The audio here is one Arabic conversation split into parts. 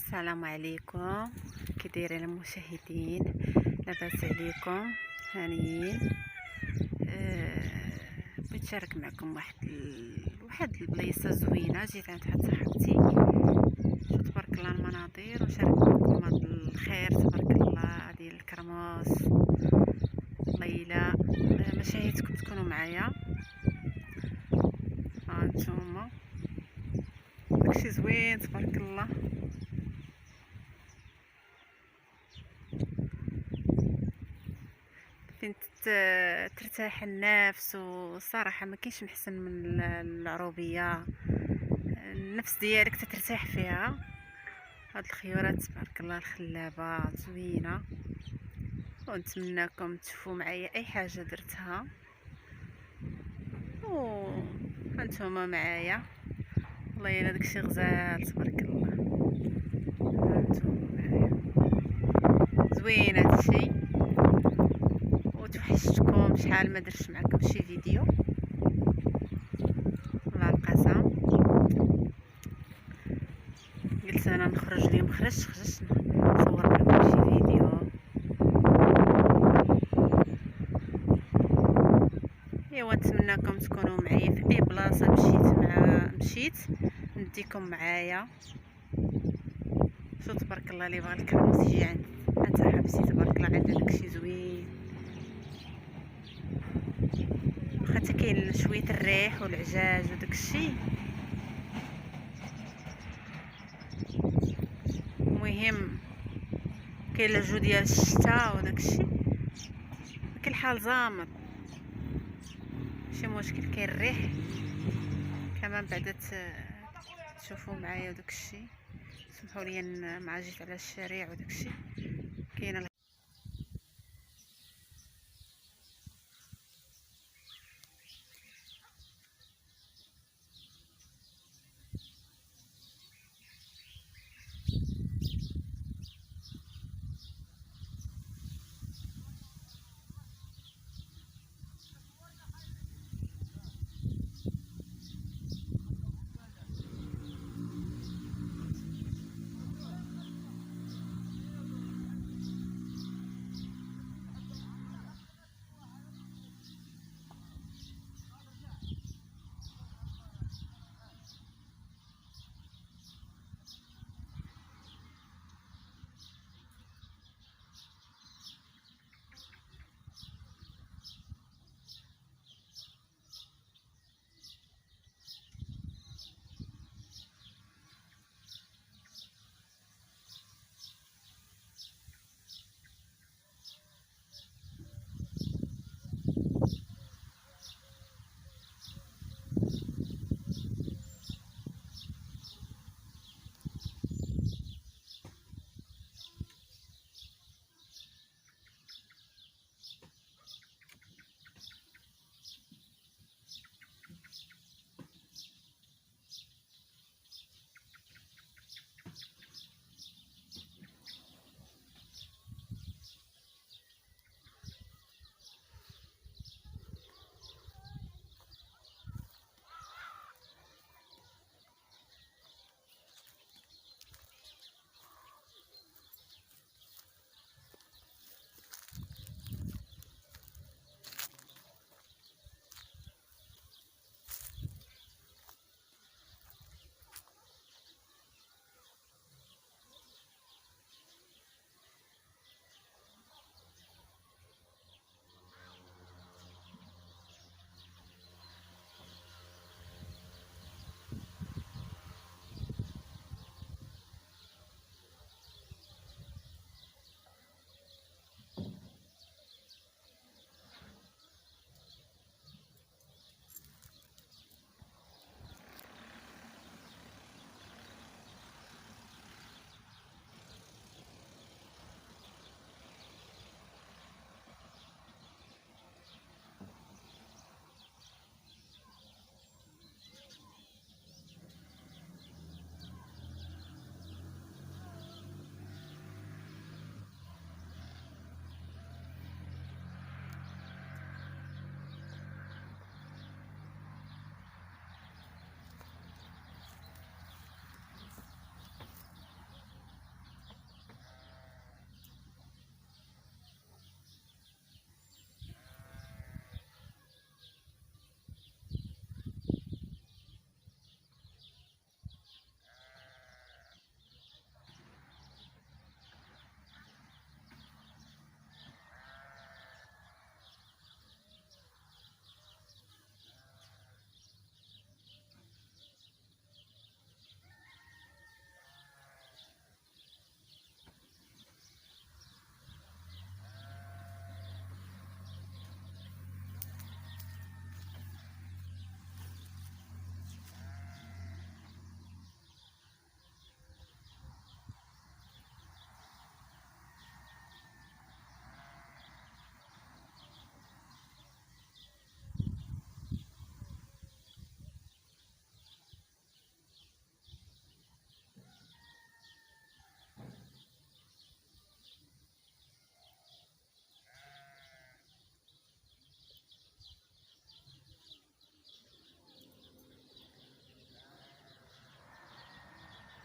السلام عليكم. كي دايرين المشاهدين؟ لاباس عليكم؟ هانيين. بغيت نشارك معكم واحد البلايصه زوينه. جيت عند واحد صاحبتي، شو تبارك الله المناظر، ونشارك معكم هذا الخير تبارك الله ديال الكرموس ليلى. مشاهدكم تكونوا معايا. ها انتوما داكشي زوين تبارك الله. فين ترتاح النفس، والصراحه ما كاينش محسن من العروبيه. النفس ديالك تترتاح فيها. هاد الخيورات تبارك الله الخلابه زوينه، ونتمنىكم تشوفوا معايا اي حاجه درتها وانتوما معايا. والله الا داكشي غزال تبارك الله. هانتوما معايا زوين هادشي. وتوحشتكم، شحال ما درتش معكم شي فيديو والله القسم. قلت انا نخرج اليوم، خرجت نصور معكم شي فيديو. ايوا نتمنىكم تكونوا معايا في اي بلاصه مشيت نديكم معايا. شو تبارك الله، اللي بغى الكرموس يجي عند حبسي تبارك الله، عندها داكشي زوين. واخا حتى كاين شويه الريح والعجاج وداكشي، المهم كاين الجو ديال الشتاء وداكشي، كاين الحال زامر ماشي مشكل. كاين الريح كمان بعدا تشوفوا معايا وداكشي. سمحوا لي مع جيت على الشارع وداكشي. كاين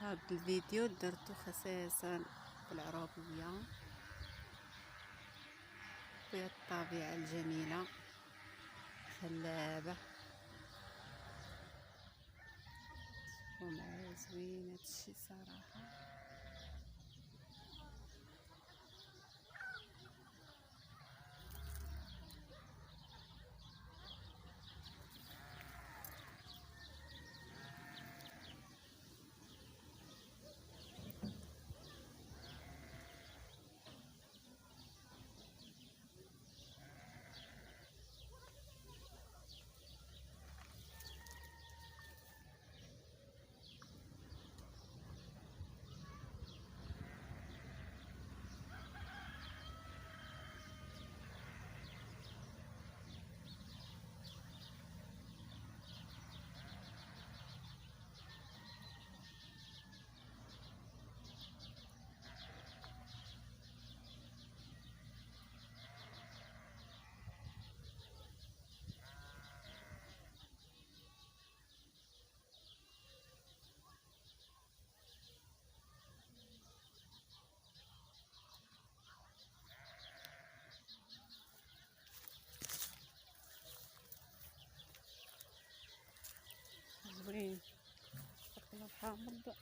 هاد الفيديو درتو خصيصا بالعربية ويا الطبيعة الجميلة خلابة ومعايا زوين هادشي صراحة. زوين تبارك الله الحامض.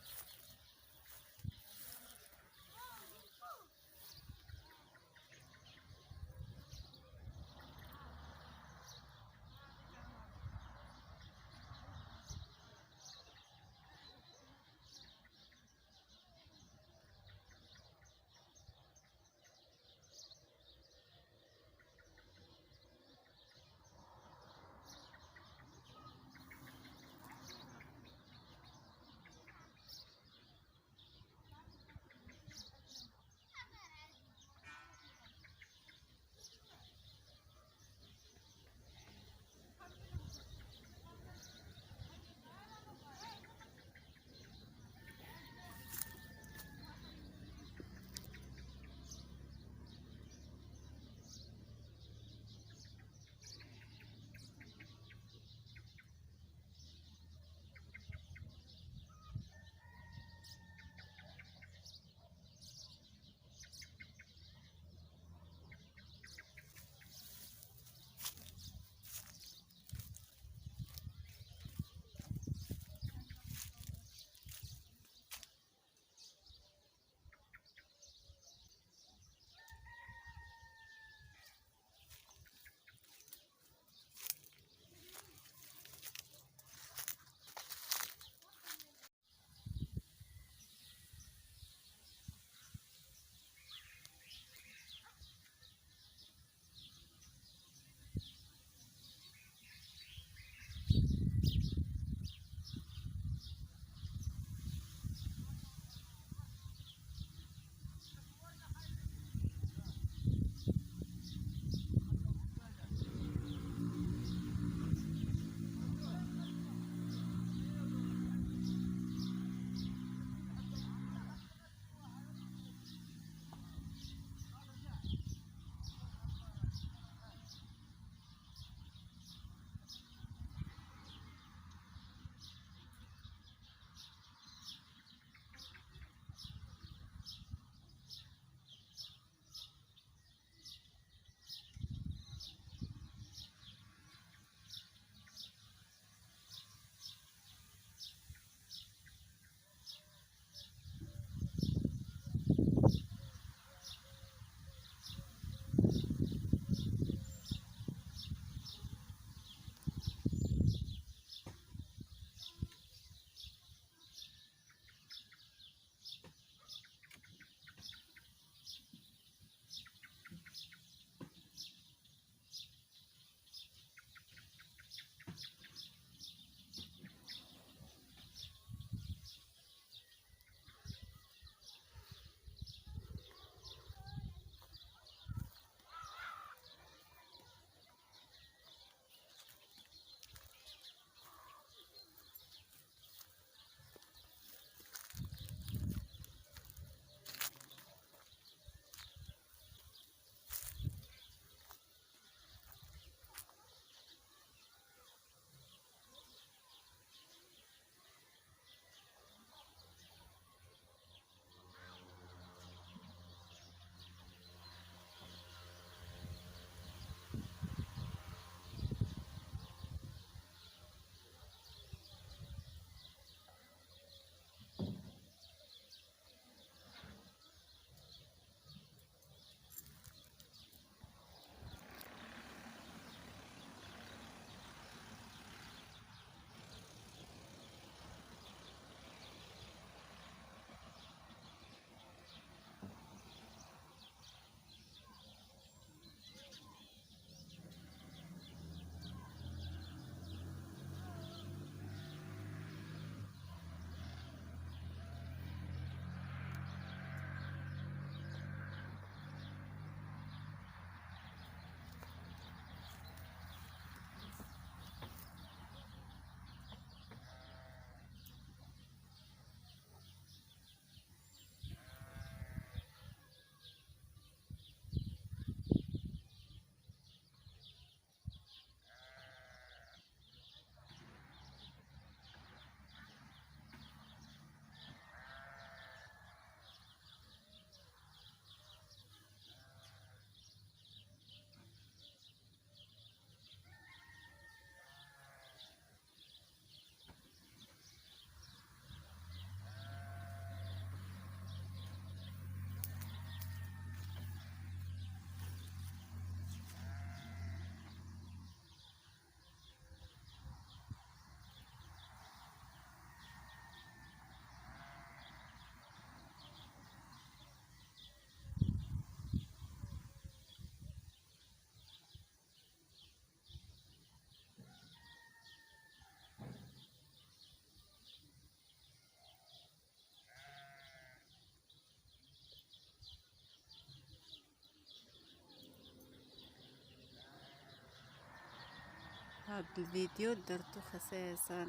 هاد الفيديو درتو خصيصا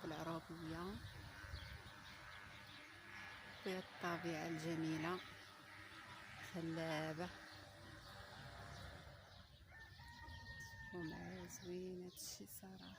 بالعربية في الطبيعة الجميلة خلابة ومعايا زوين هادشي صراحة.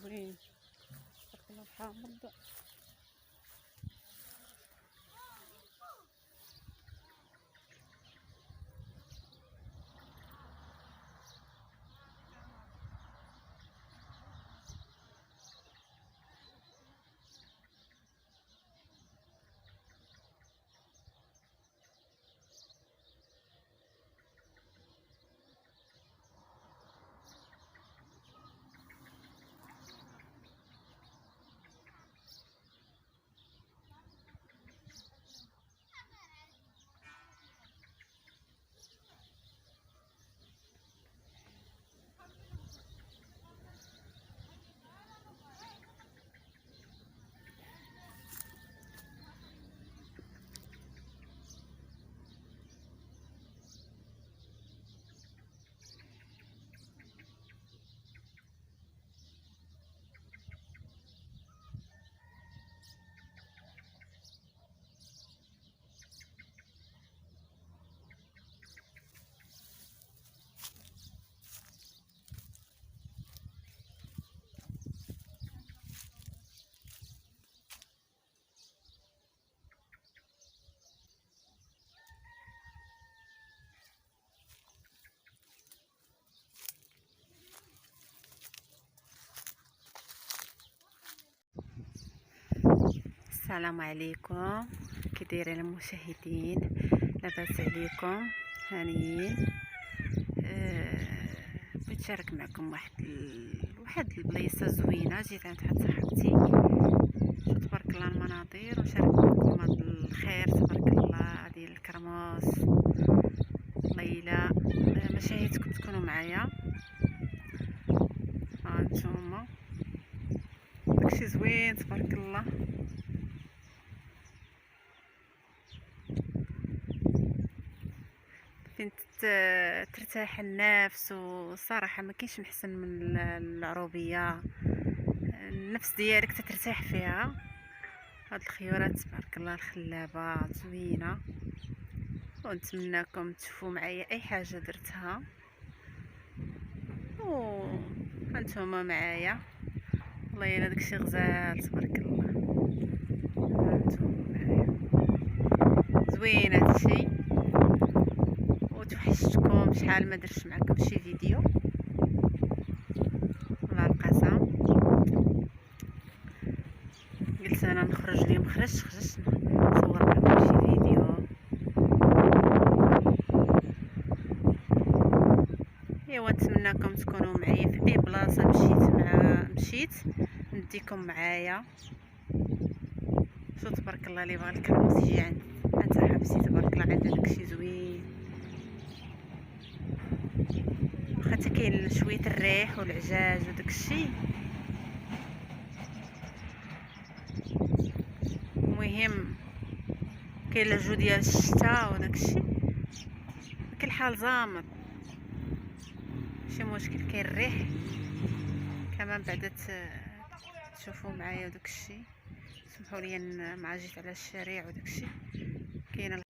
زوين تبارك الله الحامض. السلام عليكم، كي دايرين المشاهدين؟ لاباس عليكم؟ هانيين. بغيت نشارك معكم واحد البلايصه زوينه. جيت عند واحد صاحبتي، تبارك الله المناظر، ونشارك معكم هذا الخير تبارك الله ديال الكرموس ليلى. مشاهدكم تكونوا معايا. ها نتوما داكشي زوين تبارك الله. فين ترتاح النفس، وصراحة ما كاينش محسن من العروبية. النفس ديالك تترتاح فيها. هاد الخيورات تبارك الله الخلابة زوينة، ونتمناكم تشوفوا معايا اي حاجة درتها وانتم معايا. والله الا داكشي غزال تبارك الله. هانتوما معايا زوين هادشي. وتوحشتكم، شحال ما درتش معكم شي فيديو والله القسم. قلت انا نخرج اليوم، خرجت نصور معكم شي فيديو. ايوا نتمناكم تكونوا معايا في اي بلاصه مشيت نديكم معايا. شو تبارك الله، اللي بغى الكرموس يجي عند صاحبتي تبارك الله، عندها داكشي زوين. واخا حتى كاين شويه الريح والعجاج وداكشي، المهم كاين الجو ديال الشتاء وداكشي، كاين الحال زامط ماشي مشكل. كاين الريح كمان بعدا تشوفوا معايا وداكشي سمحوا لي مع جيت على الشارع وداكشي كاينه